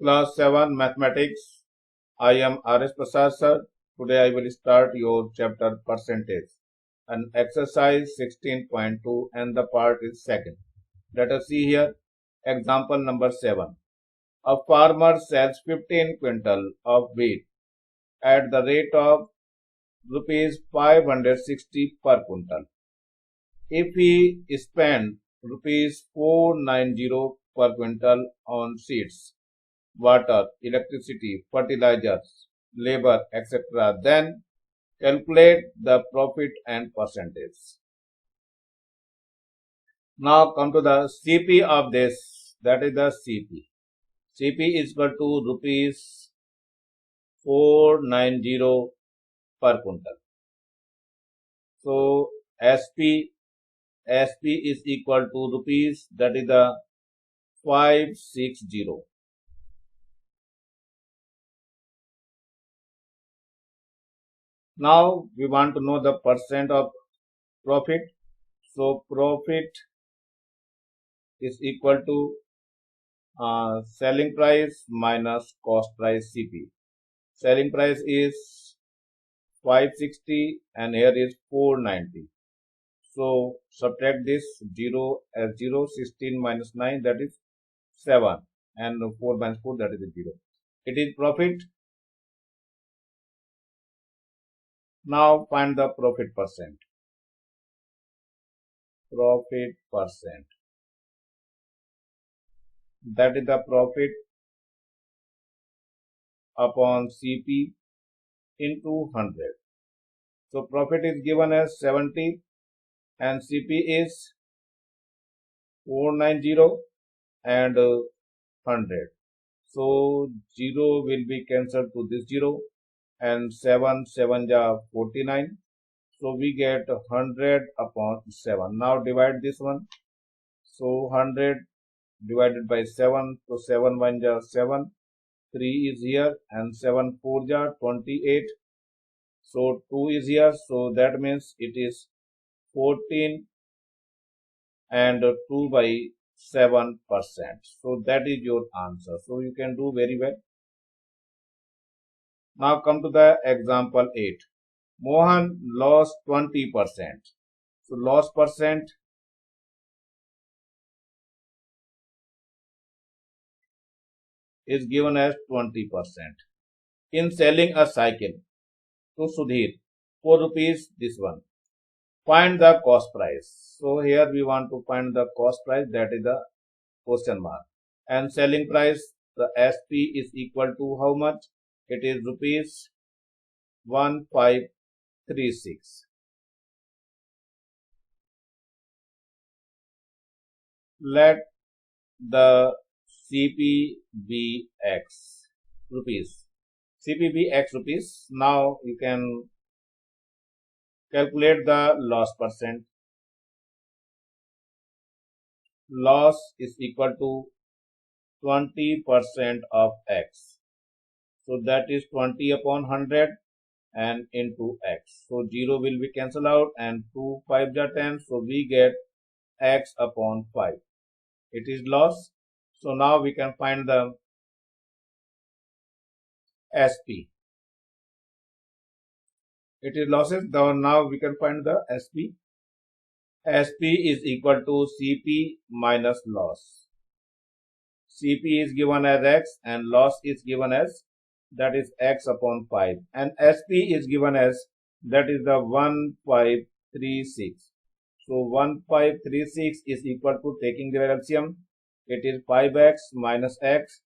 Class 7 Mathematics. I am R.S. Prasad sir. Today I will start your chapter percentage and exercise 16.2 and the part is second. Let us see here. Example number 7. A farmer sells 15 quintal of wheat at the rate of rupees 560 per quintal. If he spend rupees 490 per quintal on seeds, water, electricity, fertilizers, labor, etc., then calculate the profit and percentage. Now come to the CP of this, that is the CP. CP is equal to rupees 490 per quintal. So SP is equal to rupees, that is the 560. Now we want to know the percent of profit. So profit is equal to selling price minus cost price CP. Selling price is 560 and here is 490. So subtract this 0 as 0, 16 minus 9 that is 7 and 4 minus 4 that is 0. It is profit. Now find the profit percent. Profit percent. That is the profit upon CP into 100. So profit is given as 70 and CP is 490 and 100. So 0 will be cancelled to this 0 and 7 ja 49. So we get 100 upon 7. Now divide this one. So 100 divided by 7. So 7 ja 7. 3 is here and 7 ja 28. So 2 is here. So that means it is 14 and 2 by 7%. So that is your answer. So you can do very well. Now come to the example 8. Mohan lost 20%. So loss percent is given as 20%. In selling a cycle to Sudhir, 4 rupees this one. Find the cost price. So here we want to find the cost price, that is the question mark. And selling price, the SP is equal to how much? It is rupees 1536. Let the CP be X rupees. CP be X rupees. Now you can calculate the loss percent. Loss is equal to 20% of X. So that is 20 upon 100 and into X. So 0 will be cancelled out and 2 5 ja 10. So we get X upon 5. It is loss. So now we can find the SP. It is losses. Now we can find the SP. SP is equal to CP minus loss. CP is given as X and loss is given as, that is X upon 5. And SP is given as, that is the 1536. So 1536 is equal to, taking the LCM, it is 5X minus X.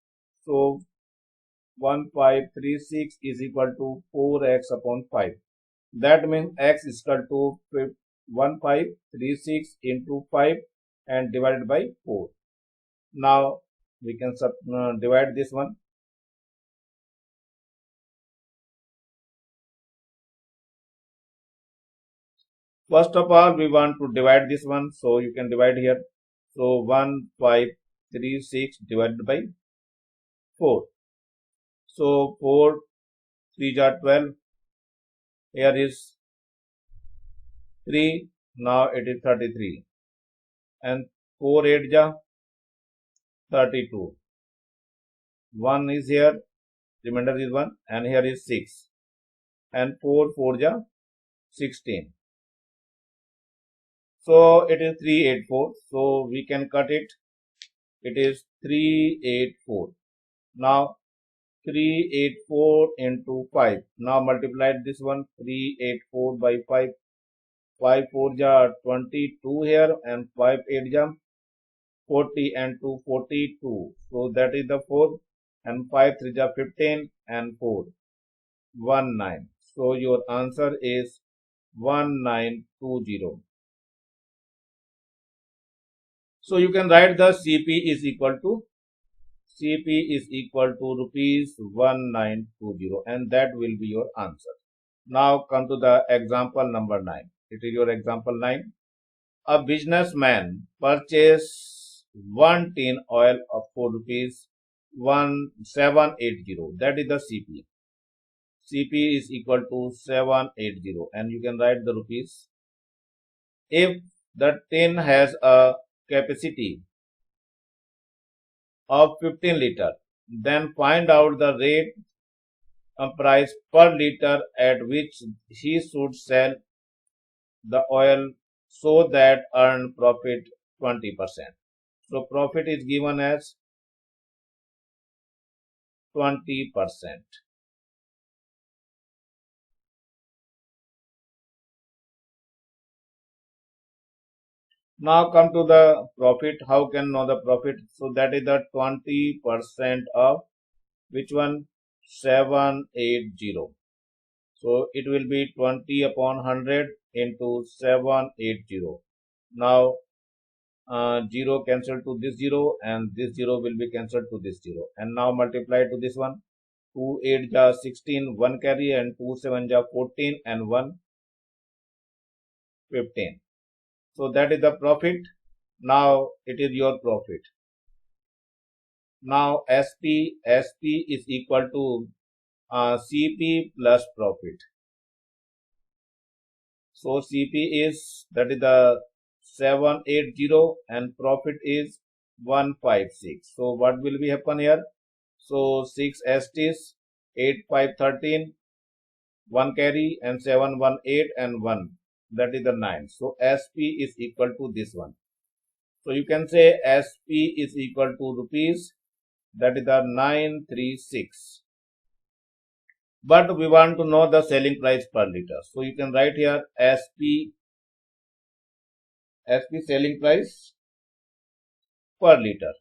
So 1536 is equal to 4X upon 5. That means X is equal to 1536 into 5 and divided by 4. Now we can divide this one. First of all, we want to divide this one. So you can divide here. So 1536 divided by 4. So 4 3 ja 12. Here is 3. Now it is 33. And 4 8 ja 32. 1 is here, remainder is 1, and here is 6, and 4 4 ja 16. So it is 384. So we can cut it. It is 384. Now 384 into 5. Now multiply this one, 384 by 5. 5 4 ja 22 here, and 5 8 ja 40, and 2 42. So that is the 4, and 5 3 ja 15, and 4 19. So your answer is 1920. So you can write the CP is equal to rupees 1920, and that will be your answer. Now come to the example number 9. It is your example 9. A businessman purchased 1 tin oil for rupees 1780. That is the CP. CP is equal to 780, and you can write the rupees. If the tin has a capacity of 15 liter, then find out the rate price per liter at which he should sell the oil so that earn profit 20%. So profit is given as 20%. Now come to the profit. How can know the profit? So that is the 20% of which one? 780. So it will be 20 upon 100 into 780. Now 0 cancel to this 0, and this 0 will be cancelled to this 0. And now multiply to this one. 2 8 ja 16, 1 carry, and 2 7 ja 14, and 1 15. So that is the profit. Now it is your profit. Now SP is equal to CP plus profit. So CP is, that is the 780, and profit is 156. So what will be happen here? So 6 STs, 8 5 13, 1 carry, and 7 1 8, and 1, that is the 9. So SP is equal to this one. So you can say SP is equal to rupees, that is the 936. But we want to know the selling price per liter. So you can write here SP selling price per liter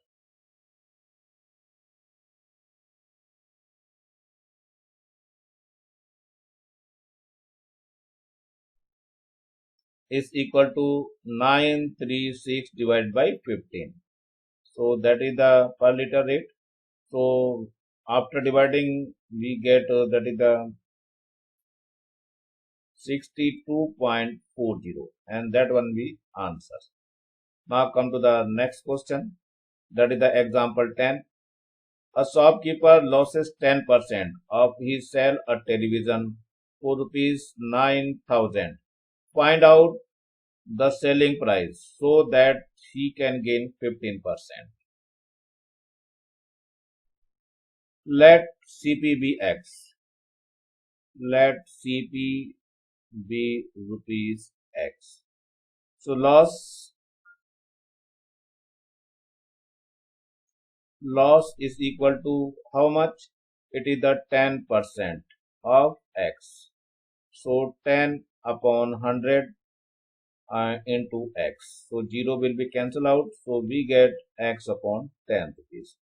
is equal to 936 divided by 15. So that is the per liter rate. So after dividing, we get that is the 62.40, and that one we answer. Now come to the next question. That is the example 10. A shopkeeper loses 10% of his sale a television for rupees 9,000. Find out the selling price so that he can gain 15%. Let CP be X. Let CP be rupees X. So loss is equal to how much? It is the 10% of X. So 10 upon 100 into X. So 0 will be cancelled out. So we get X upon 10 rupees.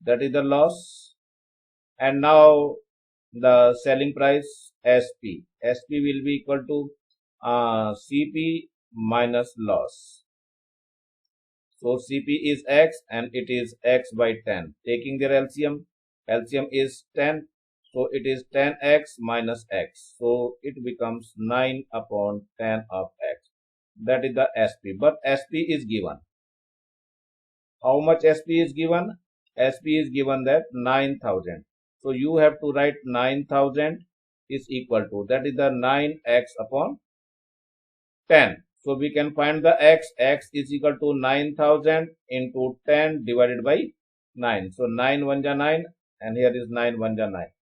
That is the loss. And now the selling price SP. SP will be equal to CP minus loss. So CP is X, and it is X by 10. Taking their LCM is 10. So it is 10X minus X. So it becomes 9 upon 10 of X. That is the SP. But SP is given. How much SP is given? SP is given that 9,000. So you have to write 9,000 is equal to, that is the 9X upon 10. So we can find the X. X is equal to 9,000 into 10 divided by 9. So 9 1 ja 9, and here is 9 1 ja 9.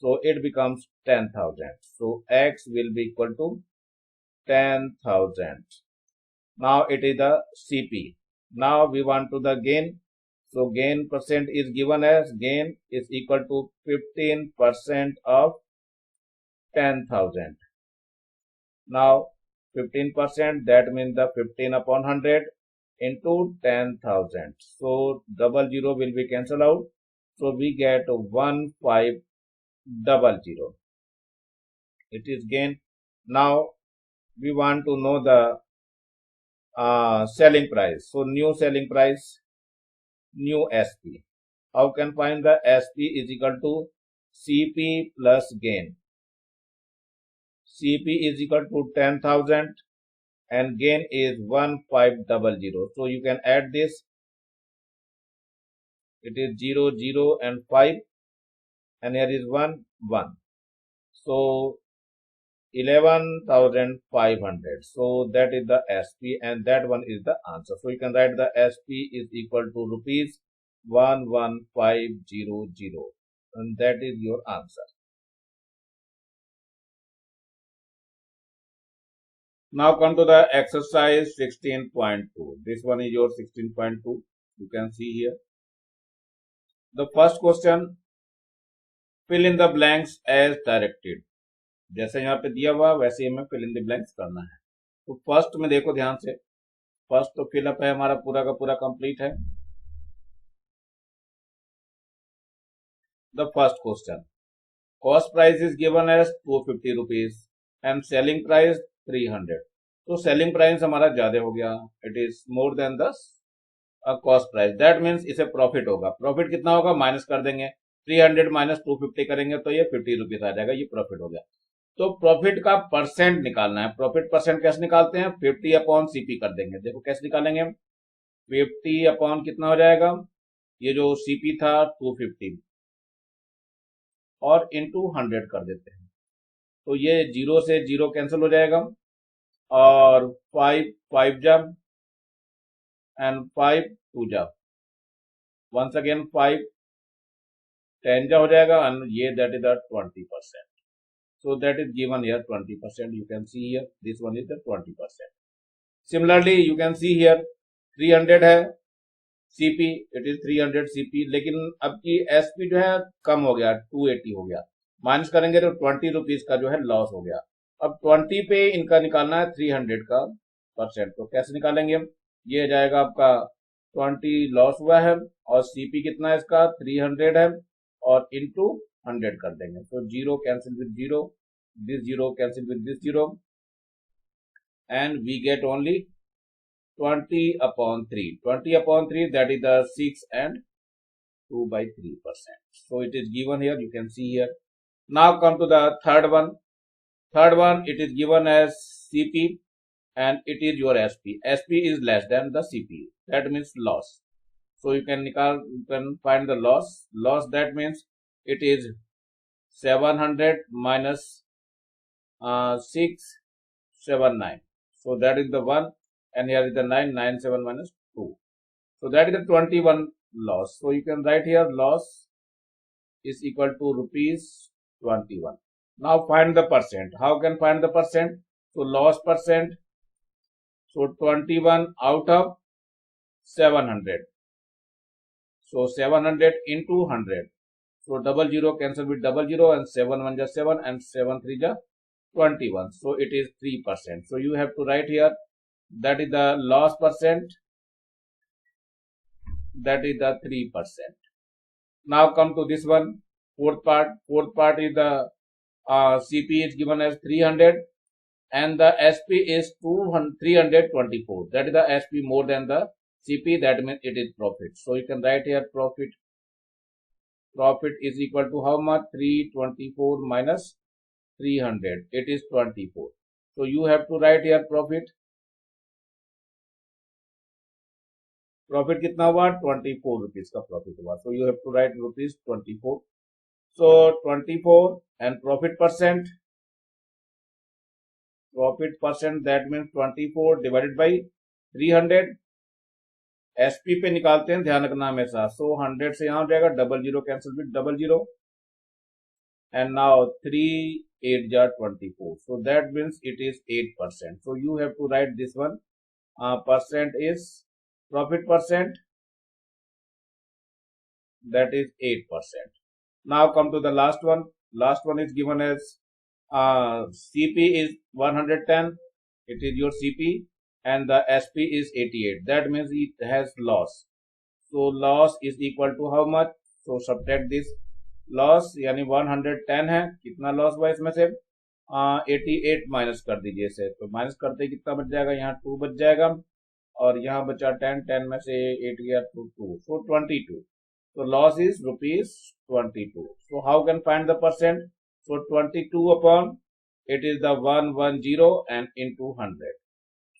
So it becomes 10,000. So X will be equal to 10,000. Now it is the CP. Now we want to the gain. So gain percent is given as gain is equal to 15% of 10,000. Now 15%, that means the 15 upon 100 into 10,000. So double zero will be cancelled out. So we get 1500. It is gain. Now we want to know the selling price. So new selling price, new SP. How can find the SP is equal to CP plus gain. CP is equal to 10,000 and gain is 1500. So you can add this. It is 0, 0 and 5 and here is 1, 1. So 11,500. So that is the SP and that one is the answer. So you can write the SP is equal to rupees 11500 and that is your answer. Now come to the exercise 16.2. This one is your 16.2. You can see here. The first question, fill in the blanks as directed. जैसे यहाँ पे दिया हुआ वैसे ही हमें fill in the blanks करना है. तो फर्स्ट में देखो ध्यान से, फर्स्ट तो फिलअप है हमारा पूरा का पूरा कंप्लीट है. The first question, cost price is given as 250 rupees and selling price 300. तो सेलिंग प्राइस हमारा ज्यादा हो गया, it is more than the cost price. That means इसे प्रॉफिट होगा. प्रॉफिट कितना होगा, माइनस कर देंगे. 300 माइनस 250 करेंगे तो ये 50 रुपीज आ जाएगा, ये प्रॉफिट हो गया. तो प्रॉफिट का परसेंट निकालना है. प्रॉफिट परसेंट कैसे निकालते हैं, 50 अपॉन सीपी कर देंगे. देखो कैसे निकालेंगे हम, 50 अपॉन कितना हो जाएगा, ये जो सीपी था 250 और इंटू 100 कर देते हैं. तो ये 0 से 0 कैंसिल हो जाएगा और 5 5 जा एंड 5 2 जा, वंस अगेन 5 10 जा हो जाएगा एंड ये that is the 20%. So that is given here 20%. You can see here this one is the 20%. Similarly you can see here 300 है CP, it is 300 CP. लेकिन अब की SP जो है कम हो गया, 280 हो गया. माइनस करेंगे तो 20 रुपीज का जो है लॉस हो गया. अब 20 पे इनका निकालना है 300 का परसेंट. तो कैसे निकालेंगे हम, ये जाएगा आपका 20 लॉस हुआ है और CP कितना है इसका 300 है और इंटू 100 कर देंगे. तो 0 cancel with 0, this 0 cancel with this 0 and we get only 20 upon 3. 20 upon 3, that is the 6 and 2 by 3%. So it is given here, you can see here. Now come to the third one. Third one, it is given as CP and it is your SP. SP is less than the CP. That means loss. So you can find the loss. Loss, that means it is 700 minus 679. So that is the 1 and here is the 9, 97 minus 2. So that is the 21 loss. So you can write here loss is equal to rupees 21. Now find the percent. How can find the percent? So loss percent. So 21 out of 700. So 700 into 100. So double 0 cancel with double 0 and 7 1 ja 7 and 7 3 ja 21. So it is 3%. So you have to write here that is the loss percent, that is the 3%. Now come to this one, fourth part. Fourth part is the CP is given as 300 and the SP is 324. That is the SP more than the CP, that means it is profit. So you can write here profit. Profit is equal to how much, 324 minus 300, it is 24. So you have to write here profit. Profit कितना हुआ, 24 rupees का profit हुआ. So you have to write rupees 24. So 24 and profit percent. Profit percent, that means 24 divided by 300. SP पे निकालते हैं, ध्यान रखना हमेशा। सो 100 से यहां हो जाएगा, double zero cancel with double zero, and now 3 8 jar 24, so that means it is 8%. So you have to write this one, percent is profit percent, that is 8%. Now come to the last one. Last one is given as CP is 110, it is your CP, and the SP is 88, that means it has loss. So loss is equal to how much? So subtract this loss, यानी 110 है, कितना loss हुआ इसमें से 88 minus कर दीजिए इसे, तो माइनस करते कितना बच जाएगा, यहाँ 2 बच जाएगा, और यहाँ बचा 10, 10 में से 8 गया तो 2, सो 22. So loss is rupees 22. So how can find the percent? So 22 upon, it is the 110 and into 100.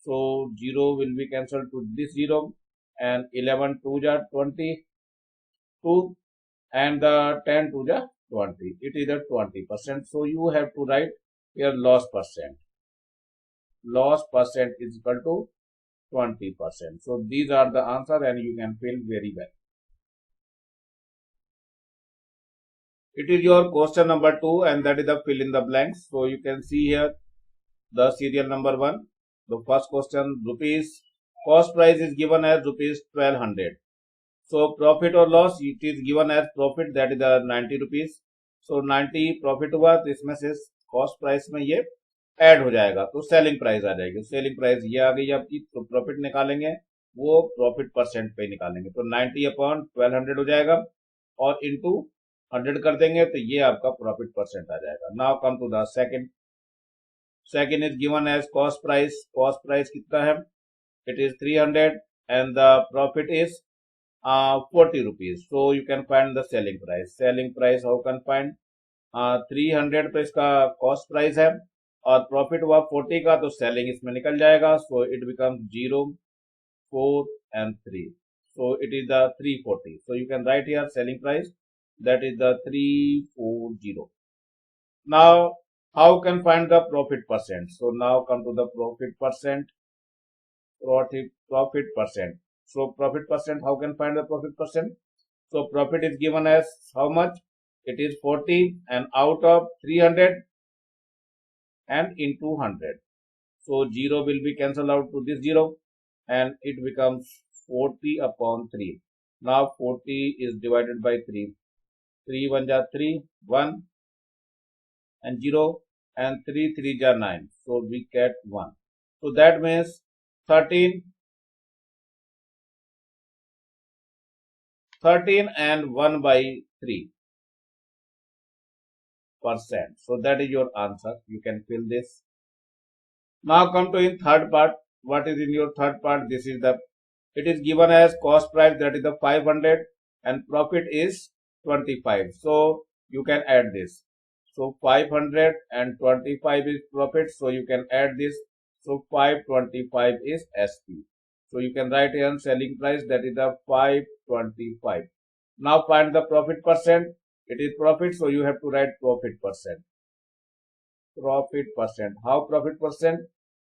So 0 will be cancelled to this 0, and 11 2 are 22, and the 10 to the 20, it is a 20%. So you have to write here loss percent. Loss percent is equal to 20%. So these are the answer, and you can fill very well. It is your question number 2, and that is the fill in the blanks. So you can see here the serial number 1. The first question, rupees, cost price is given as rupees 1200. So profit or loss, it is given as profit, that is the 90 rupees. So 90 profit हुआ, तो इसमें से cost price में ये add हो जाएगा, तो selling price आ जाएगी। सेलिंग प्राइस ये आ गई आपकी, तो प्रॉफिट निकालेंगे वो प्रॉफिट परसेंट पे निकालेंगे, तो 90 अपॉन 1200 हो जाएगा, और इंटू 100 कर देंगे, तो ये आपका प्रॉफिट परसेंट आ जाएगा। Now come to the second. Second is given as cost price. Cost price कितना है, it is 300, and the profit is 40 rupees. So you can find the selling price. Selling price how can find? 300 तो इसका cost price है, और profit हुआ 40 का, तो selling इसमें निकल जाएगा. So it becomes 0, 4 and 3. So it is the 340. So you can write here selling price, that is the 340. Now how can find the profit percent? So now come to the profit percent. Profit percent. So profit percent, how can find the profit percent? So profit is given as how much? It is 40, and out of 300 and into 100. So 0 will be cancelled out to this 0, and it becomes 40 upon 3. Now 40 is divided by 3. 3 1 ja 3, 1 and 0, and 3 3 ja 9. So we get 1. So that means 13 and 1 by 3%. So that is your answer. You can fill this. Now come to in third part. What is in your third part? This is the, it is given as cost price, that is the 500, and profit is 25. So you can add this. So 500 and 25 is profit. So you can add this. So 525 is SP. So you can write here selling price, that is the 525. Now find the profit percent. It is profit, so you have to write profit percent. Profit percent. How profit percent?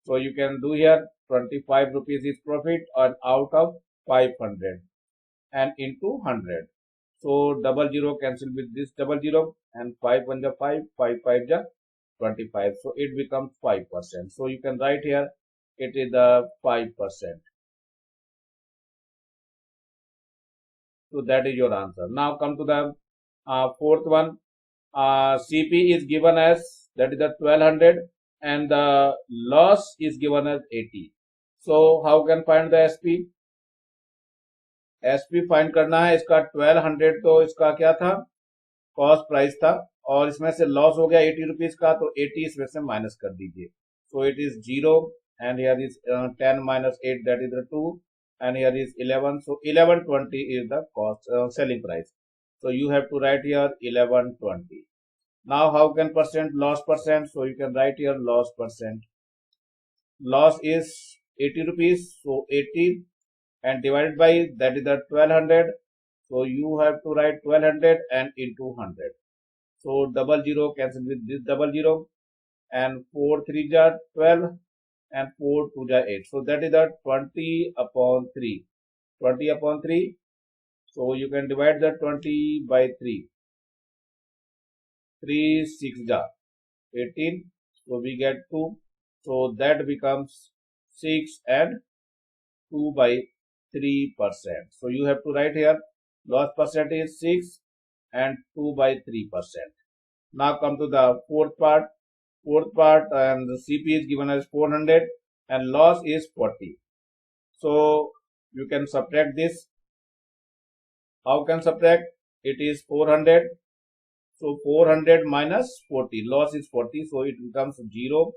So you can do here 25 rupees is profit, and out of 500 and into 100. So double zero cancel with this double zero, and 5 1 ja 5, 5 5 ja 25. So it becomes 5%. So you can write here it is the 5%. So that is your answer. Now come to the fourth one. CP is given as, that is the 1200, and the loss is given as 80. So how can find the SP? SP find करना है इसका 1200, तो इसका क्या था, cost price था, और इसमें से लॉस हो गया 80 रुपीज का, तो 80 इसमें से माइनस कर दीजिए. So it is 0, and here is 10 minus 8, that is the 2, and here is 11. So 1120 is the cost selling price. So you have to write here 1120. Now how can percent, loss percent? So you can write here loss percent. Loss is 80 rupees. So 80 and divided by, that is the 1200. So you have to write 1200 and into 100. So double zero cancel with this double zero, and 4 3 jar 12, and 4 2 ja 8. So that is the 20 upon 3. 20 upon 3. So you can divide the 20 by 3. 3 6 ja 18. So we get 2. So that becomes 6 and 2 by 3%. So you have to write here loss percent is 6 and 2 by 3%. Now come to the fourth part. Fourth part, and the CP is given as 400 and loss is 40. So you can subtract this. How can subtract? It is 400. So 400 minus 40. Loss is 40. So it becomes 0.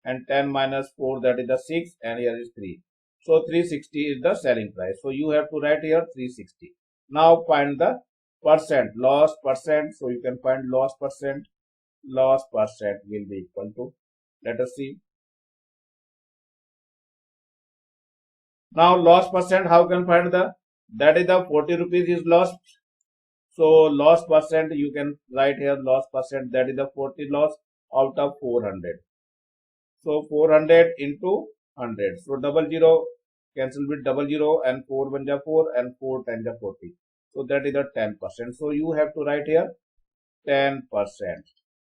And 10 minus 4, that is the 6. And here is 3. So 360 is the selling price. So you have to write here 360. Now find the percent. Loss percent. So you can find loss percent. Loss percent will be equal to, let us see. Now loss percent, how can find the, that is the 40 rupees is lost. So loss percent you can write here loss percent, that is the 40 loss out of 400. So 400 into 100. So double zero cancel with double zero and 4 1 ja 4 and 4 10 ja 40. So that is the 10%. So you have to write here 10%.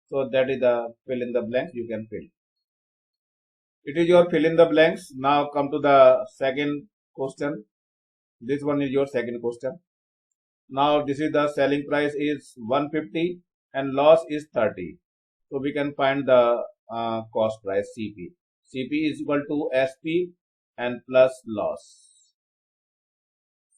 So that is the fill in the blanks you can fill. It is your fill in the blanks. Now come to the second question. This one is your second question. Now this is the selling price is 150 and loss is 30. So we can find the cost price CP. CP is equal to SP and plus loss.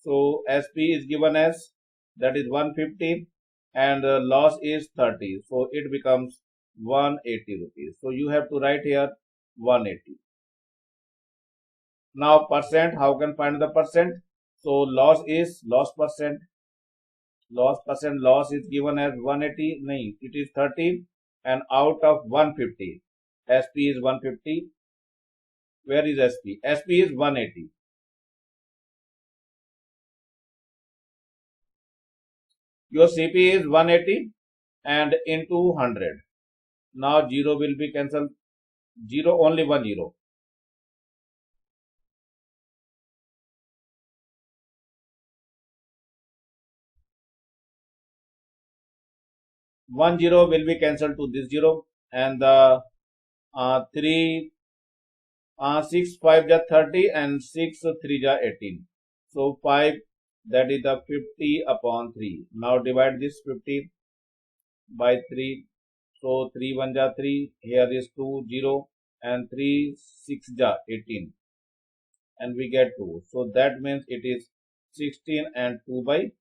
So SP is given as, that is 150 and loss is 30. So it becomes 180 rupees. So you have to write here 180. Now percent, how can find the percent? So loss is loss percent. Loss percent, loss is given as 180. No, it is 30 and out of 150. SP is 150. Where is SP? SP is 180. Your CP is 180 and into 100. Now 0 will be cancelled. 0, only 1 0. 1 0 will be cancelled to this 0 and the 3 6 5 ja 30 and 6 3 ja 18. So 5, that is the 50 upon 3. Now divide this 50 by 3. So 3 1 ja 3. Here is 2 0 and 3 6 ja 18. And we get 2. So that means it is 16 and 2 by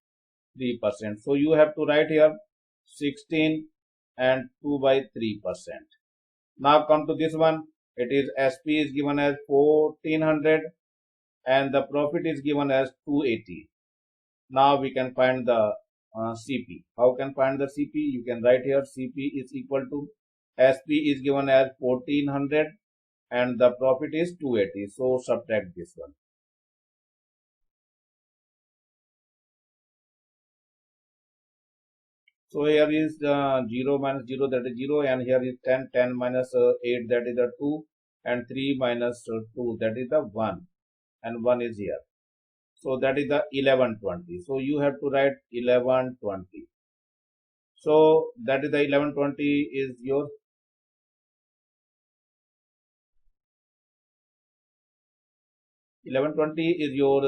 3%. So you have to write here 16 and 2 by 3%. Now come to this one. It is SP is given as 1400 and the profit is given as 280. Now we can find the CP. How can find the CP? You can write here CP is equal to, SP is given as 1400 and the profit is 280. So subtract this one. So here is 0 minus 0, that is 0, and here is 10, 10 minus 8, that is the 2, and 3 minus 2, that is the 1, and 1 is here. So that is the 1120. So you have to write 1120. So that is the 1120 is your 1120 is your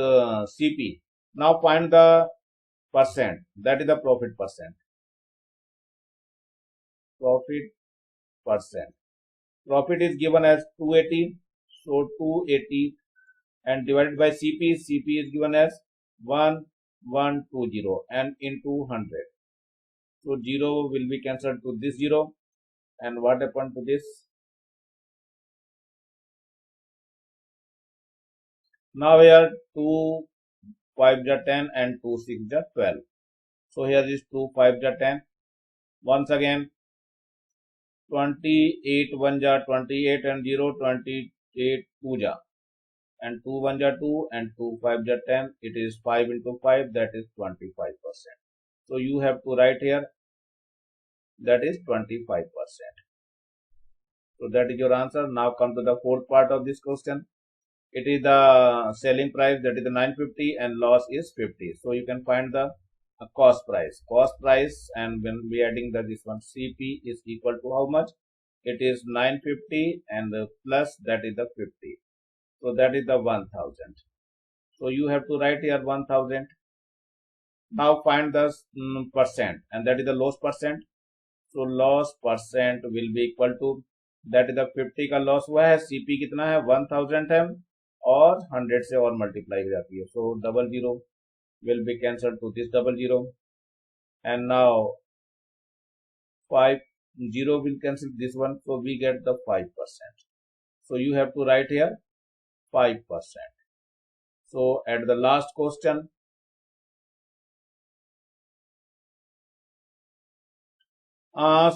CP. Now find the percent, that is the profit percent. Profit percent. Profit is given as 280. So 280 and divided by CP. CP is given as 1120 and into 100. So 0 will be cancelled to this 0. And what happened to this? Now here 2 5 ja 10 and 2 6 ja 12. So here is 2 5 ja 10. Once again 28 1 ja 28 and 0 28 2 ja and 2 1 ja 2 and 2 5 ja 10. It is 5 into 5, that is 25%. So you have to write here that is 25%. So that is your answer. Now come to the fourth part of this question. it is the selling price, that is the 950, and loss is 50. So you can find the cost price. And when we adding this one, CP is equal to how much? It is 950 and plus that is the 50. So that is the 1000. So you have to write here 1000. Now find the percent, and that is the loss percent. So loss percent will be equal to, that is the 50 का loss हुआ है, CP कितना है 1000 है और 100 से और multiply हो जाती है. So double zero will be cancelled to this double zero, and now 0 will cancel this one, so we get the 5%. So you have to write here 5%. So at the last question,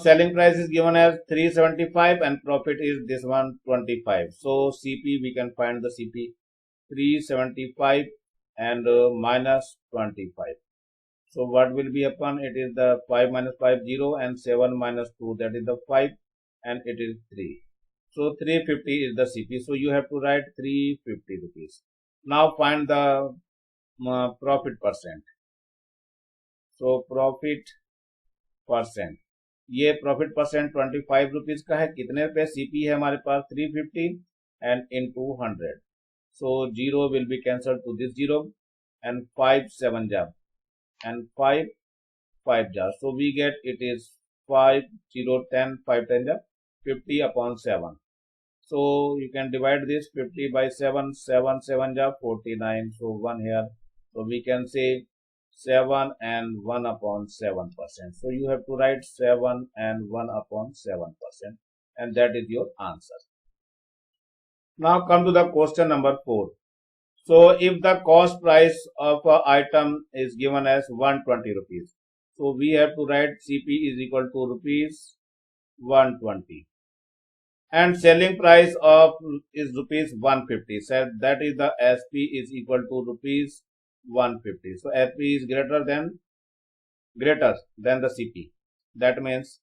selling price is given as 375 and profit is this one 25. So CP, we can find the CP 375 and minus 25. So what will be upon? It is the 5 minus 5 0 and 7 minus 2, that is the 5, and it is 3. So 350 is the CP. So you have to write 350 rupees. Now find the profit percent. So profit percent, ये profit percent 25 rupees का है. कितने पे? CP है हमारे पास 350 and into 100. So 0 will be cancel two this 0 and 5 7 जा and 5 5 जा. So we get it is 5 0 10 5 10 जा 50 upon 7. So you can divide this 50 by 7, 7 7 ja 49. So 1 here. So we can say 7 and 1 upon 7%. So you have to write 7 and 1 upon 7%, and that is your answer. Now come to the question number 4. So if the cost price of an item is given as 120 rupees, so we have to write CP is equal to rupees 120. And selling price of is rupees 150. So that is the SP is equal to rupees 150. So SP is greater than the CP. That means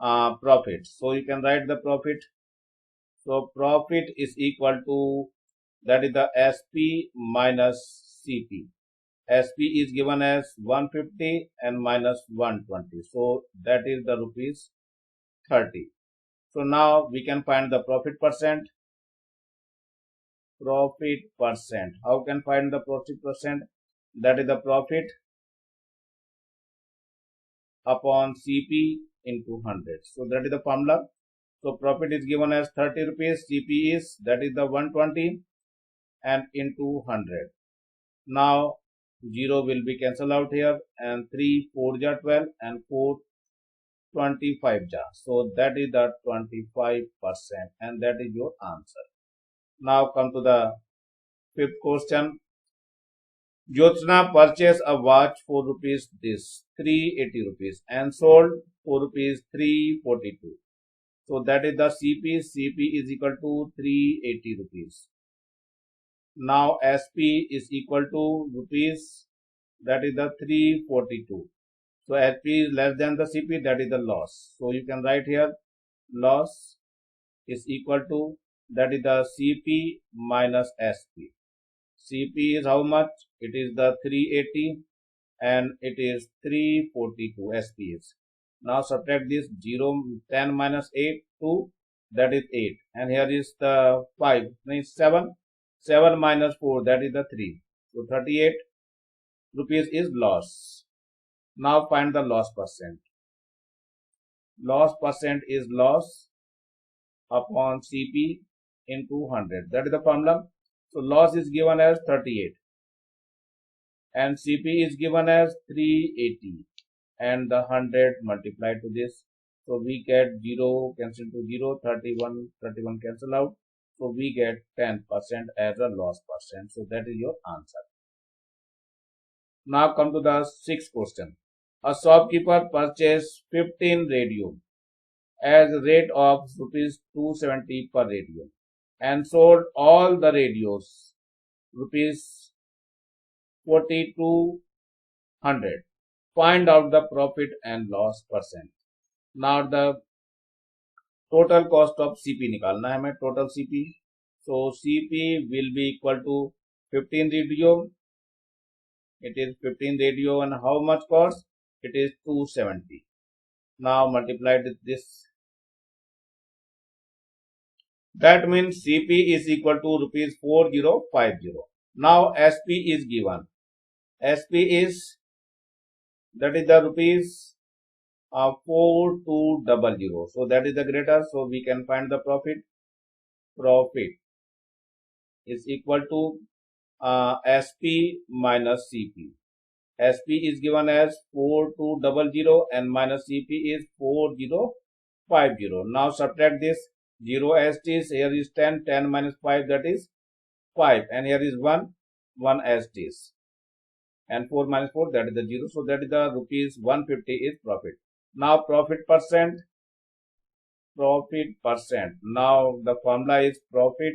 profit. So you can write the profit. So profit is equal to, that is the SP minus CP. SP is given as 150 and minus 120. So that is the rupees 30. So now we can find the profit percent. Profit percent. How can find the profit percent? That is the profit upon CP into 100. So that is the formula. So profit is given as 30 rupees. CP is, that is the 120 and into 100. Now 0 will be cancelled out here, and 3 4 ja 12 and 4 25 ja. So that is the 25%, and that is your answer. Now come to the fifth question. Jyotsna purchased a watch for rupees this 380 rupees and sold for rupees 342. So that is the CP. CP is equal to 380 rupees. Now SP is equal to rupees, that is the 342. So SP is less than the CP, that is the loss. So you can write here loss is equal to, that is the CP minus SP. CP is how much? It is the 380 and it is 342 SP is. Now subtract this 0, 10 minus 8, 2, that is 8. And here is the 5, means 7. 7 minus 4, that is the 3. So 38 rupees is loss. Now find the loss percent. Loss percent is loss upon CP into 100. That is the formula. So loss is given as 38 and CP is given as 380 and the 100 multiplied to this. So we get 0 cancel to 0, 31 cancel out. So we get 10% as a loss percent. So that is your answer. Now come to the sixth question. A shopkeeper purchased 15 radio as a rate of rupees 270 per radio and sold all the radios rupees 4200. Find out the profit and loss percent. Now the total cost of CP निकालना है हमें, total CP. So CP will be equal to 15 radio. It is 15 radio, and how much cost? It is 270. Now multiplied with this. That means CP is equal to rupees 4050. Now SP is given. SP is, that is the rupees 4200. So that is the greater. So we can find the profit. Profit is equal to SP minus CP. SP is given as 4200 and minus CP is 4050. Now subtract this. 0 STs, here is 10, 10 minus 5, that is 5, and here is 1, 1 STs, and 4 minus 4, that is the 0. So that is the rupees 150 is profit. Now profit percent. Now the formula is profit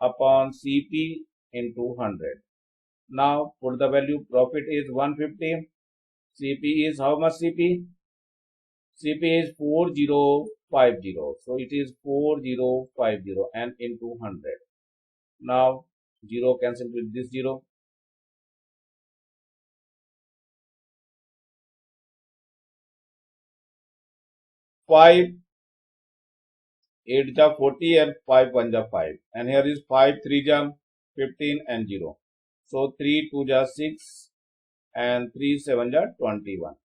upon CP into 100. Now put the value. Profit is 150. CP is how much CP? CP is 4050. So it is 4050 and into 100. Now 0 cancel with this 0. 5 8 ja 40 and 5 1 ja 5, and here is 5 3 ja 15 and 0. So 3 2 ja 6 and 3 7 ja 21.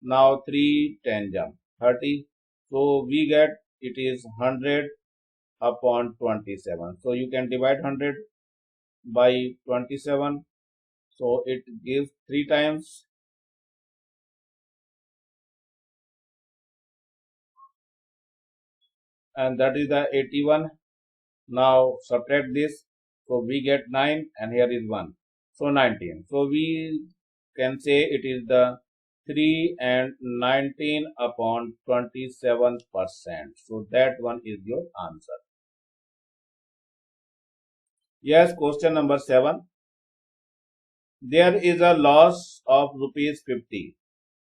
Now 3 10 ja 30. So we get it is 100 upon 27. So you can divide 100 by 27. So it gives 3 times. And that is the 81. Now subtract this. So we get 9 and here is 1. So 19. So we can say it is the 3 and 19 upon 27%. So that one is your answer. Yes, question number 7. There is a loss of rupees 50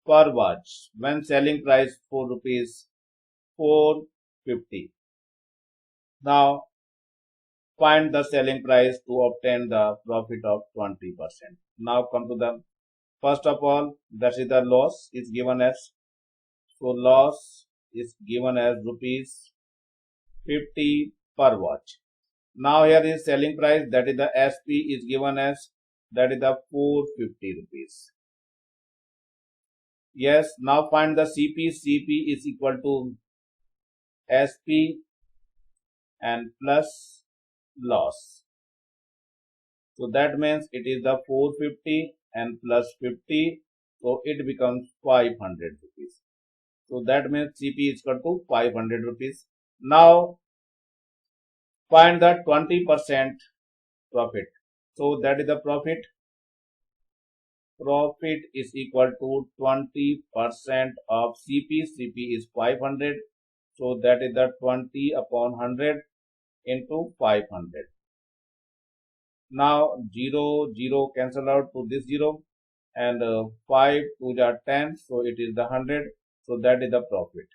per watch when selling price for rupees 450. Now find the selling price to obtain the profit of 20%. Now come to the first of all, that is the loss is given as. So loss is given as rupees 50 per watch. Now here is selling price, that is the SP is given as, that is the 450 rupees. Yes, now find the CP. CP is equal to SP and plus loss. So that means it is the 450 and plus 50. So it becomes 500 rupees. So that means CP is equal to 500 rupees. Now find the 20% profit. So that is the profit. Profit is equal to 20% of CP. CP is 500. So that is the 20 upon 100 into 500. Now 0, 0 cancel out to this 0, and 5 2 are 10. So it is the 100. So that is the profit.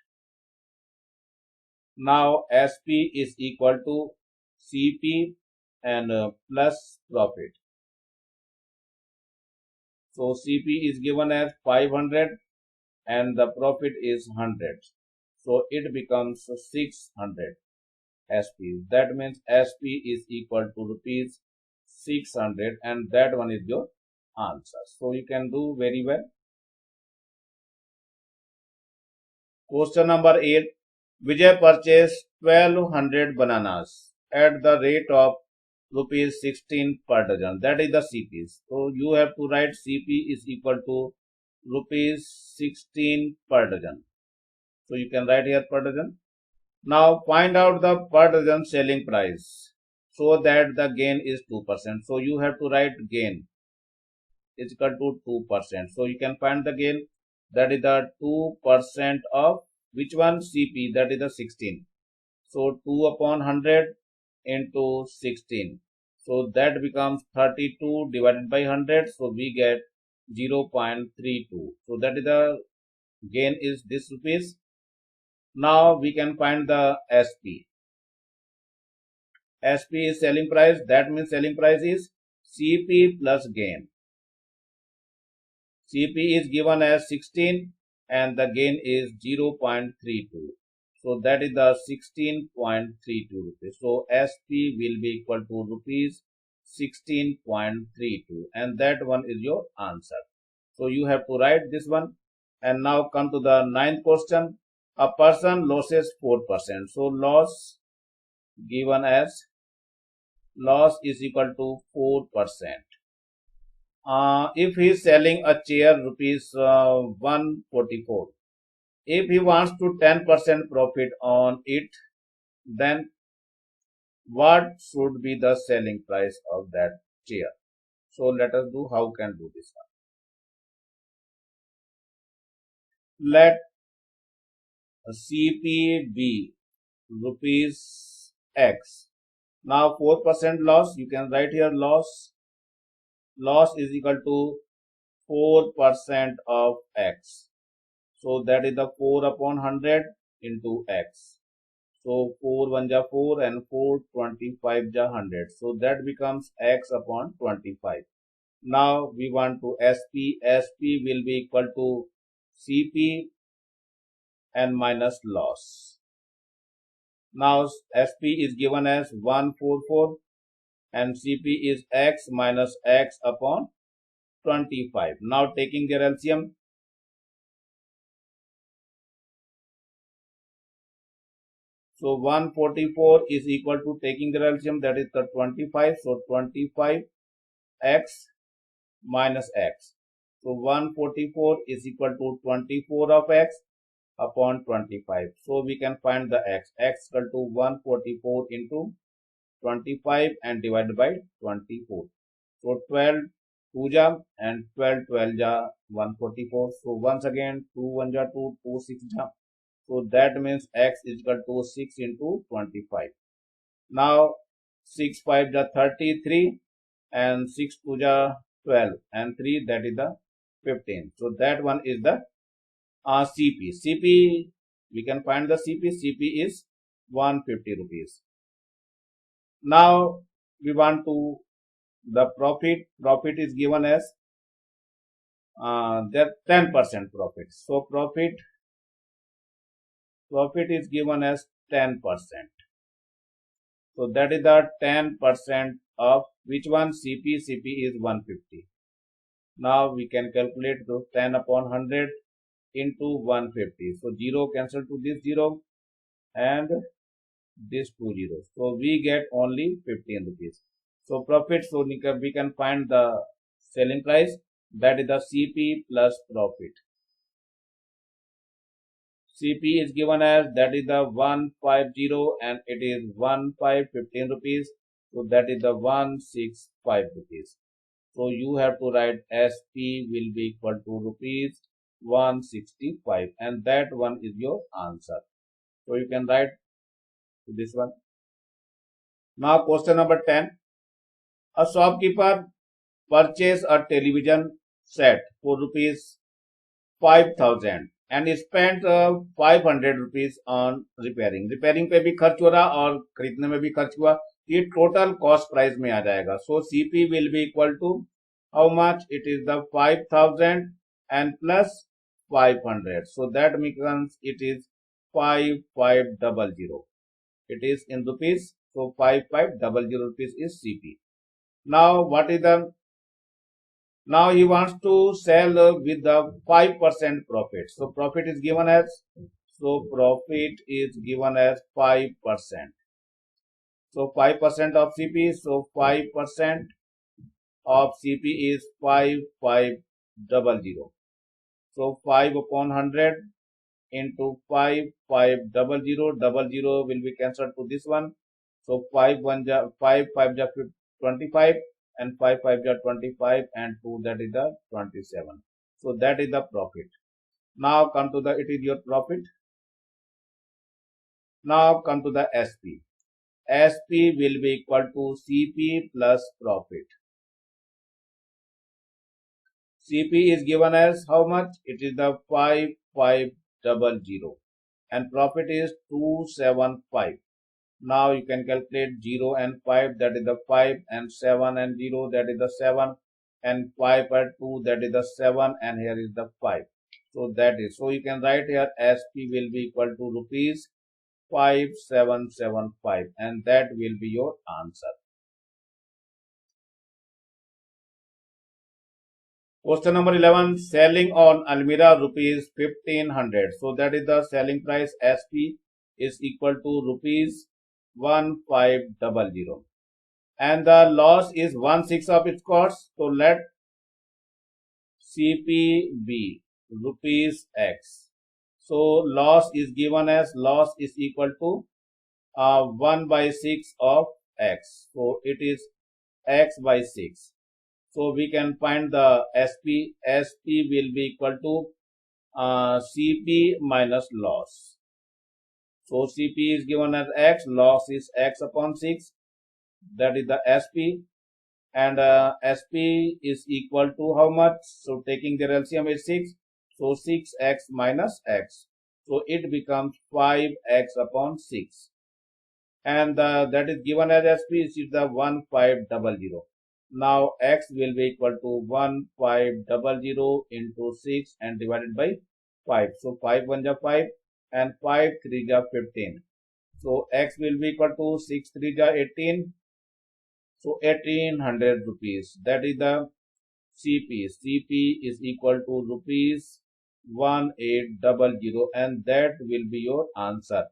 Now SP is equal to CP and plus profit. So CP is given as 500 and the profit is 100. So it becomes 600 SP. That means SP is equal to rupees 600, and that one is your answer. So you can do very well. Question number 8. Vijay purchased 1200 bananas at the rate of rupees 16 per dozen. That is the CPs. So you have to write CP is equal to rupees 16 per dozen. So you can write here per dozen. Now find out the per dozen selling price so that the gain is 2%. So you have to write gain is equal to 2%. So you can find the gain, that is the 2% of which one? CP, that is the 16. So 2 upon 100 into 16. So that becomes 32 divided by 100. So we get 0.32. So that is the gain is this rupees. Now we can find the SP. SP is selling price. That means selling price is CP plus gain. CP is given as 16 and the gain is 0.32. So that is the 16.32 rupees. So SP will be equal to rupees 16.32 and that one is your answer. So you have to write this one. And now come to the ninth question. A person loses 4%. So loss given as loss is equal to 4%. If he is selling a chair rupees 144, if he wants to 10% profit on it, then what should be the selling price of that chair? So let us do how can do this one. Let CP be rupees X. Now 4% loss, you can write here loss is equal to 4% of X. So that is the 4 upon 100 into X. So 4 1 ja 4 and 4 25 ja 100. So that becomes X upon 25. Now we want to SP. SP will be equal to CP and minus loss. Now SP is given as 144 and CP is X minus X upon 25. Now taking their LCM. So 144 is equal to taking the LCM, that is the 25. So 25 X minus X. So 144 is equal to 24 of X upon 25. So we can find the X. X equal to 144 into 25 and divided by 24. So 12 2 ja and 12 12 ja 144. So once again 2 1 ja 2, 2 6 ja. So that means X is equal to 6 into 25. Now 6 5 ja 33 and 6 2 ja 12 and 3 that is the 15. So that one is the CP. CP we can find the CP. CP is 150 rupees. Now we want to the profit. Profit is given as that 10% profit. So profit is given as 10%. So that is the 10% of which one? CP. CP is 150. Now we can calculate those 10 upon 100 into 150. So 0 cancel to this 0 and this 2 zeros. So we get only 15 rupees. So profit, so we can find the selling price, that is the CP plus profit. CP is given as that is the 150 and it is 15 rupees. So that is the 165 rupees. So you have to write SP will be equal to rupees 165 and that one is your answer. So you can write this one. Now question number 10. A shopkeeper purchased a television set for rupees 5,000 and spent 500 rupees on repairing. Repairing पे भी खर्च हो रहा और खरीदने में भी खर्च हुआ. ये टोटल कॉस्ट प्राइस में आ जाएगा. So CP will be equal to how much? It is the 5,000 and plus 500. So that becomes it is 5500. It is in rupees. So 5500 rupees is CP. Now what is the? Now he wants to sell with the 5% profit. So profit is given as. So profit is given as 5%. So 5% of CP. So 5% of CP is 5500. So 5 upon 100 into 5500. 00 will be cancelled to this one. So 5 5 ja 25 and 5 5 ja 25 and 2 that is the 27. So that is the profit. Now come to the it is your profit. Now come to the SP. SP will be equal to CP plus profit. CP is given as how much? It is the 5500 and profit is 275. Now you can calculate 0 and 5, that is the 5, and 7 and 0, that is the 7, and 5 and 2, that is the 7, and here is the 5. So that is, so you can write here SP will be equal to rupees 5775, and that will be your answer. Question number 11, selling on Almira rupees 1500. So that is the selling price. SP is equal to rupees 1500, and the loss is 1/6 of its cost. So let CP be rupees X. So loss is given as loss is equal to 1/6 of X. So it is X by 6. So we can find the SP. SP will be equal to CP minus loss. So CP is given as X, loss is X upon 6. That is the SP. And SP is equal to how much? So taking their LCM is 6. So 6X minus X. So it becomes 5X upon 6. And that is given as SP, is the 1500. Now X will be equal to 1500 into 6 and divided by 5. So 5 1 ja 5 and 5 3 ja 15. So X will be equal to 6 3 ja 18. So 1800 rupees. That is the CP. CP is equal to rupees 1800, and that will be your answer.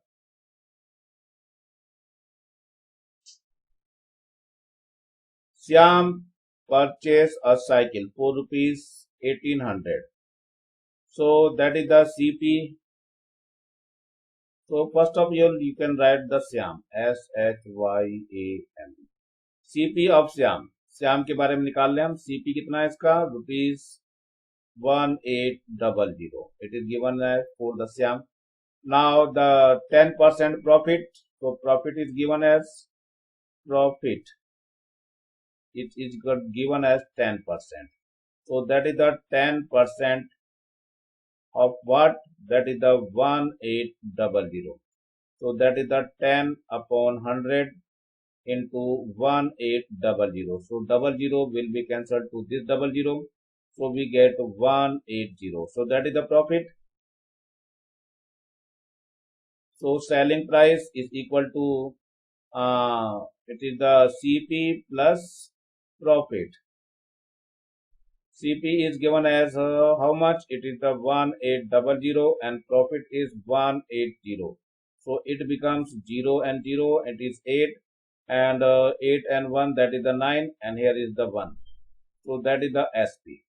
Shyam purchased a cycle for rupees 1800. So that is the CP. So first of all, you can write the Shyam, SHYAM. CP of Shyam. Shyam के बारे में निकाल लें हम. CP कितना है इसका? Rupees 1800. It is given for the Shyam. Now the 10% profit. So profit is given as profit. It is given as 10%. So that is the 10% of what? That is the 1800. So that is the 10 upon 100 into 1800. So 00 will be cancelled to this 00. So we get 180. So that is the profit. So selling price is equal to it is the CP plus profit. CP is given as how much? It is the 1800 and profit is 180. So it becomes 0 and 0. It is 8 and 8 and 1, that is the 9, and here is the 1. So that is the SP.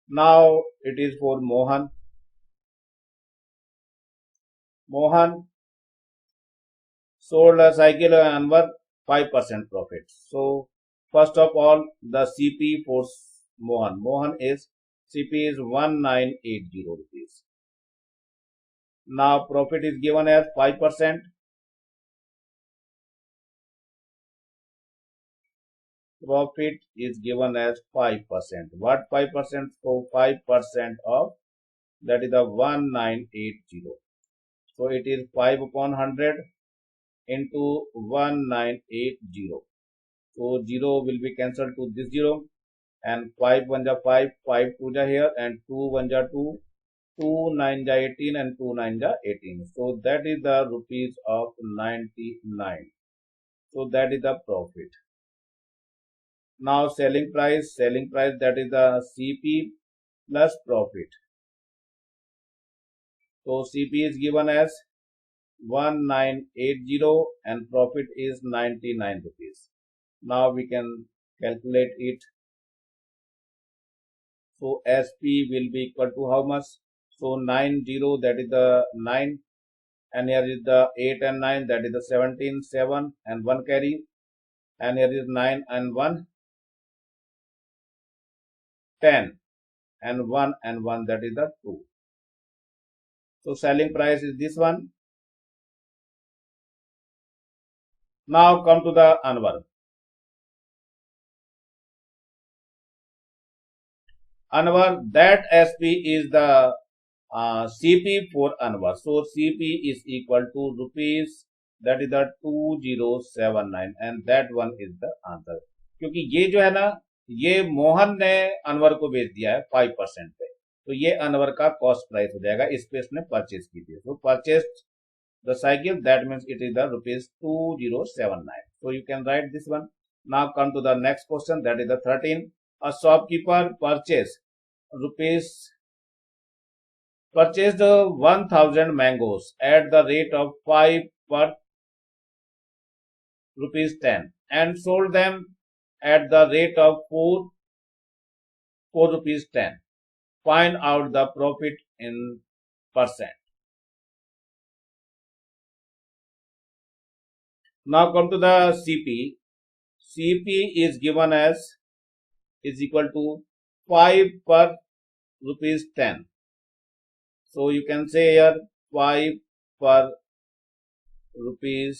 Now it is for Mohan. Mohan sold a cycle and worth 5% profit. So first of all, the CP for Mohan. Mohan is CP is 1980 rupees. Now profit is given as 5%. Profit is given as 5%. What 5%? So 5% of that is the 1980. So it is 5 upon 100 into 1980. So 0 will be cancelled to this 0, and 5 1 ja 5, 5 2 ja here, and 2 1 ja 2, 2 9 ja 18, and 2 9 ja 18. So that is the rupees of 99. So that is the profit. Now selling price that is the CP plus profit. So CP is given as 1980 and profit is 99 rupees. Now we can calculate it. So SP will be equal to how much? So 90, that is the 9, and here is the 8 and 9, that is the 17, 7 and 1 carry, and here is 9 and 1, 10, and 1 and 1, that is the 2. So selling price is this one. Now come to the Anwar. Anwar, that SP is the CP for ANWR. So CP is equal to rupees, that is the 2079 and that one is the answer. क्योंकि ये जो है ना, ये मोहन ने अनवर को बेच दिया है 5% पे, तो ये अनवर का कॉस्ट प्राइस हो जाएगा, इस पे इसने परचेज की थी. So purchased the cycle, that means it is the rupees 2079. So you can write this one. Now come to the next question, that is the 13. A shopkeeper purchased 1000 mangoes at the rate of 5 per rupees 10 and sold them at the rate of 4 rupees 10. Find out the profit in percent. Now come to the CP. CP is given as is equal to 5 per rupees 10. So you can say here 5 per rupees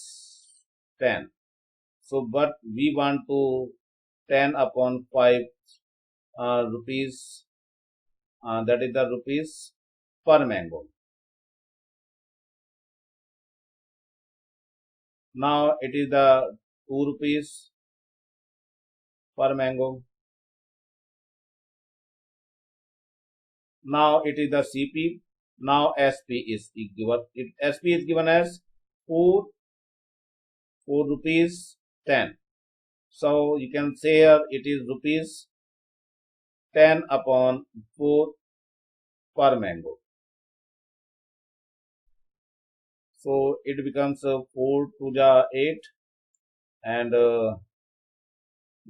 10. So but we want to 10 upon 5 rupees, that is the rupees per mango. Now it is the 2 rupees per mango. Now it is the CP. Now SP is given. SP is given as 4 rupees 10. So you can say here it is rupees 10 upon 4 per mango. So it becomes 4 to the 8 and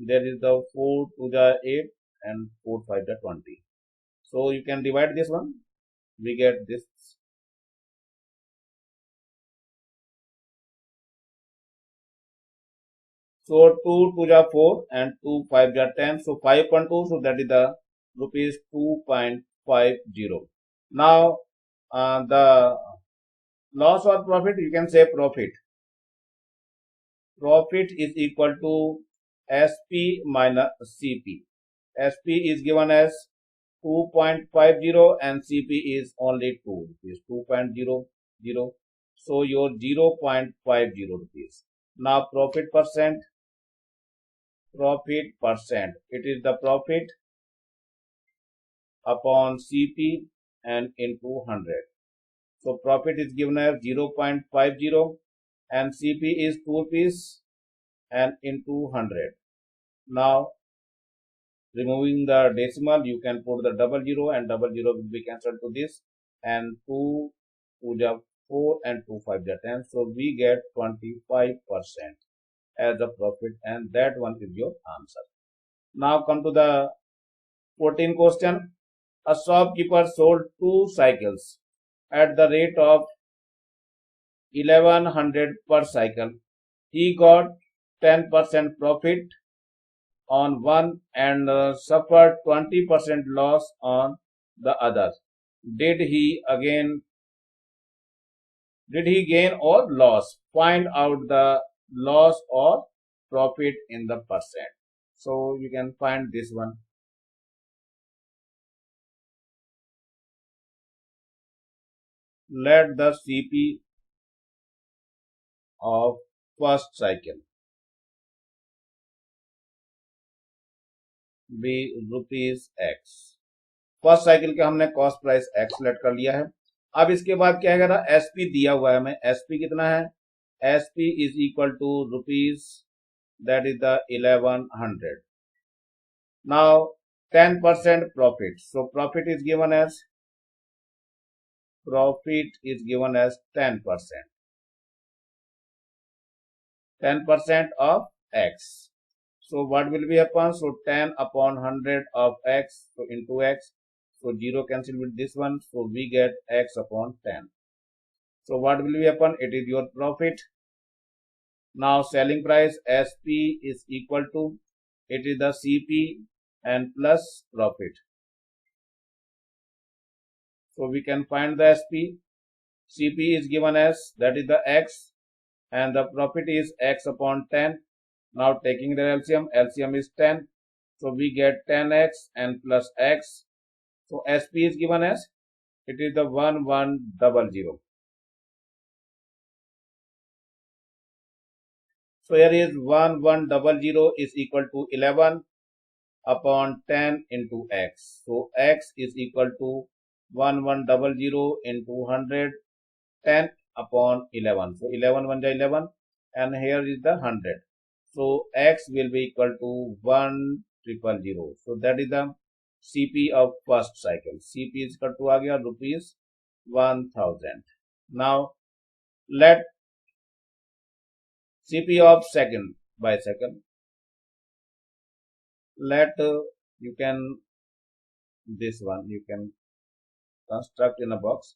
there is the 4 to the 8 and 4 5 the 20. So you can divide this one. We get this. So 2 to the 4 and 2 5 the 10. So 5.2. So that is the rupees 2.50. Now the loss or profit, you can say profit. Profit is equal to SP minus CP. SP is given as 2.50 and CP is only 2 rupees, 2.00. So your 0.50 rupees. Now profit percent. It is the profit upon CP and into 100. So profit is given as 0.50 and CP is 2 rupees and into 100. Now removing the decimal, you can put the double zero and double zero will be cancelled to this, and 2 to the 4 and 2 5 the 10. So we get 25% as the profit and that one is your answer. Now come to the 14th question. A shopkeeper sold 2 cycles at the rate of 1100 per cycle. He got 10% profit on one and suffered 20% loss on the other. Did he gain or loss? Find out the loss or profit in the percent. So you can find this one. Let the CP of first cycle be rupees x. First cycle के हमने cost price x select कर लिया है. अब इसके बाद क्या है, एसपी दिया हुआ है हमें. एसपी कितना है? SP is equal to rupees, that is the 1100. Now 10% profit. So profit is given as 10%. 10% of x. So what will be happen? So 10 upon 100 of x, so into x. So 0 cancel with this one. So we get x upon 10. So what will be happen? It is your profit. Now selling price SP is equal to, it is the CP and plus profit. So we can find the SP. CP is given as, that is the x, and the profit is x upon 10. Now taking the LCM, LCM is 10. So we get 10x and plus x. So SP is given as It is the 1100. So here is 1100 is equal to 11 upon 10 into x. So x is equal to 1100 into 100, 10 upon 11. So 11 1 11, and here is the 100. So x will be equal to 1000. So that is the CP of first cycle. CP is equal to आ गया rupees 1000. Now let CP of second by second. Let you can this one you can construct in a box.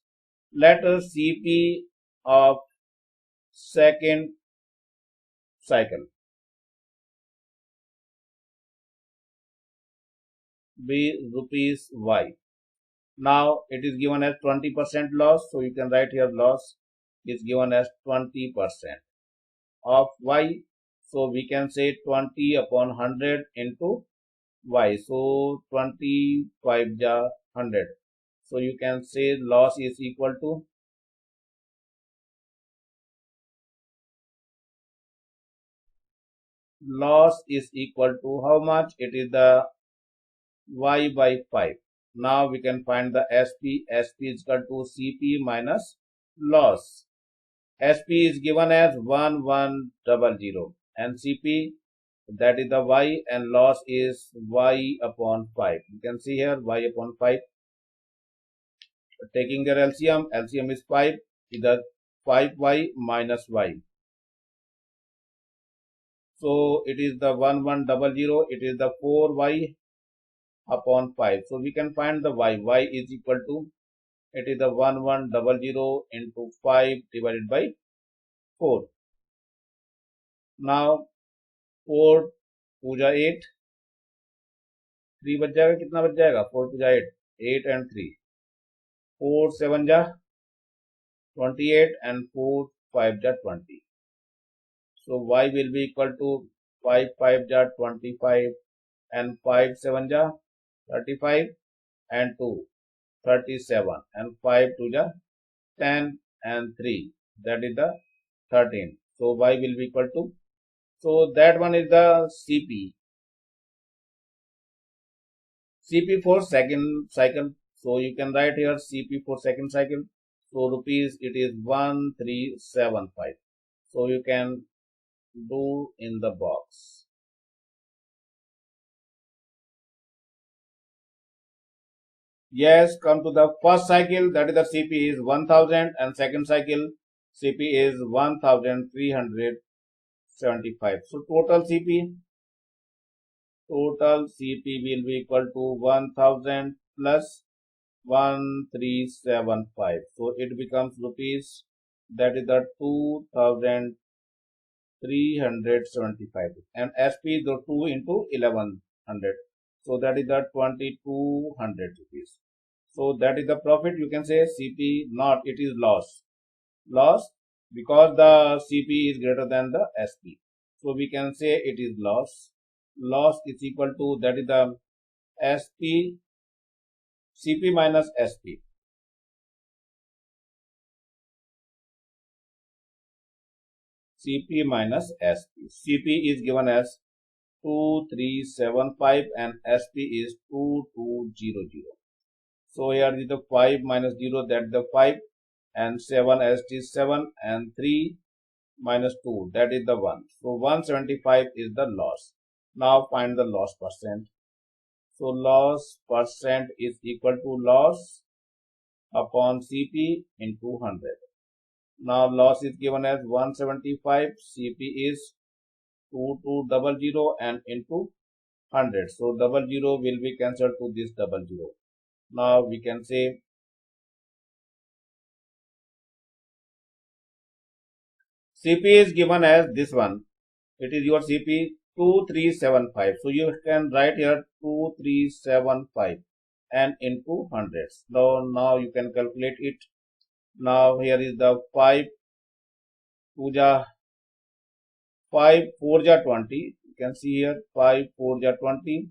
Let CP of second cycle be rupees y. Now it is given as 20% loss, so you can write here loss is given as 20% of y. So we can say 20 upon 100 into y. So 25 ja 100. So you can say loss is equal to how much? It is the y by 5. Now we can find the SP. SP is equal to CP minus loss. SP is given as 1100 and CP, that is the y, and loss is y upon 5. You can see here y upon 5. Taking their LCM, LCM is 5, either 5y minus y. So it is the 1100, it is the 4y upon 5. So we can find the y is equal to, it is the 1100 into 5 divided by 4. Now 4 पूजा 8, 3 बच जाएगा, कितना बच जाएगा? 4 पूजा 8, 8 and 3, 4 7 जा 28 and 4 5 ja 20. So y will be equal to 5 5 ja 25 and 5 7 ja 35 and 2 37 and 5 2 ja 10 and 3, that is the 13. So y will be equal to, so that one is the CP. CP for second cycle. So you can write here CP for second cycle. So rupees it is 1375. So you can do in the box. Yes, come to the first cycle, that is the CP is 1000, and second cycle CP is 1375. So total CP will be equal to 1000 plus 1375. So it becomes rupees, that is the 2375, and SP the 2 into 1100. So that is the 2200 rupees. So that is the profit. You can say CP not, it is loss. Loss because the CP is greater than the SP. So we can say it is loss. Loss is equal to, that is the SP, CP minus SP. CP minus SP. CP is given as 2375 and SP is 2200. So here is the 5 minus 0, that is the 5, and 7 as it is 7, and 3 minus 2, that is the 1. So 175 is the loss. Now find the loss percent. So loss percent is equal to loss upon CP into 100. Now loss is given as 175, CP is 2200 and into 100. So 00 will be cancelled to this 00. Now we can say CP is given as this one. It is your CP 2375. So you can write here 2375 and into hundreds. Now you can calculate it. Now here is the 5 2 ja 5 4 ja 20. You can see here 5 4 ja 20.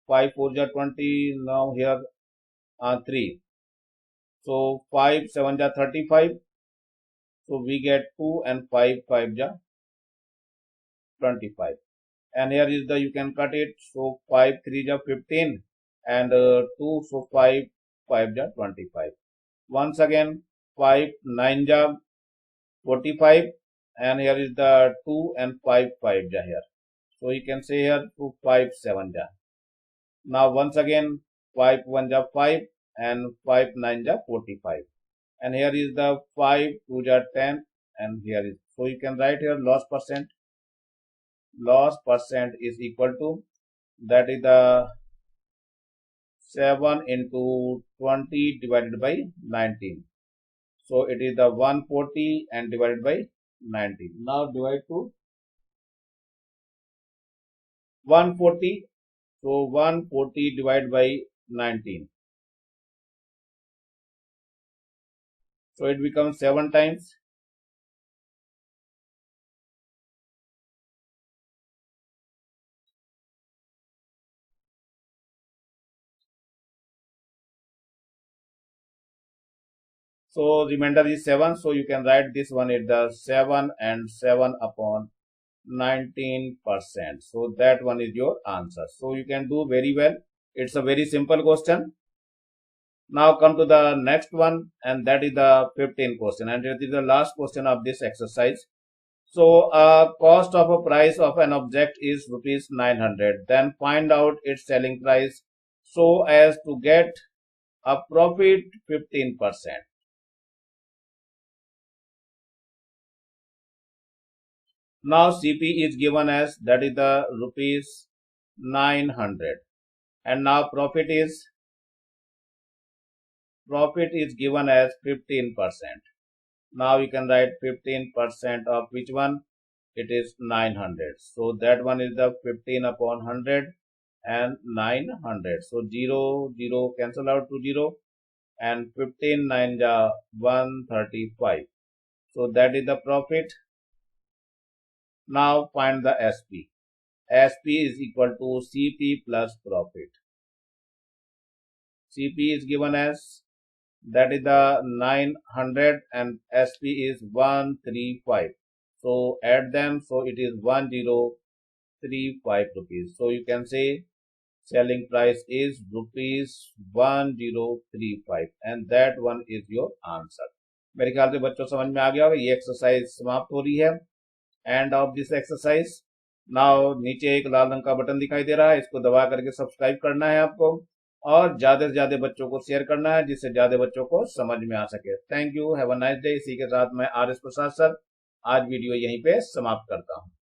5 4 ja 20. Now here 3. So 5 7 ja 35. So we get 2 and 5 5 ja 25. And here is the, you can cut it. So 5 3 ja 15 and 2, so 5 5 ja 25. Once again 5 9 ja 45 and here is the 2 and 5 5 ja here. So you can say here 2 5 7 ja. Now once again 5 1 ja 5 and 5 9 ja 45. And here is the 5 2 ja 10 and here is, so you can write here loss percent. Loss percent is equal to, that is the 7 into 20 divided by 19. So it is the 140 and divided by 19. Now divide to 140. So 140 divided by 19. So it becomes 7 times. So remainder is 7. So you can write this one at the 7 and 7 upon 19%. So that one is your answer. So you can do very well. It's a very simple question. Now come to the next one, and that is the 15th question, and it is the last question of this exercise. So cost of a price of an object is rupees 900. Then find out its selling price so as to get a profit 15%. Now CP is given as, that is the rupees 900, and now profit is given as 15%. Now you can write 15% of which one? It is 900. So that one is the 15 upon 100 and 900. So 0 0 cancel out to 0 and 15 9 ja 135. So that is the profit. Now find the SP. SP is equal to CP plus profit. CP is given as, that is the 900 and SP is 135. So add them, so it is 1035 rupees. So you can say selling price is rupees 1035 and that one is your answer. मेरे ख्याल से बच्चों समझ में आ गया होगा. ये exercise समाप्त हो रही है. End of this exercise. Now नीचे एक लाल रंग का बटन दिखाई दे रहा है, इसको दबा करके सब्सक्राइब करना है आपको और ज्यादा से ज्यादा बच्चों को शेयर करना है जिससे ज्यादा बच्चों को समझ में आ सके. Thank you, have a nice day. इसी के साथ मैं RS प्रसाद सर आज वीडियो यहीं पे समाप्त करता हूं.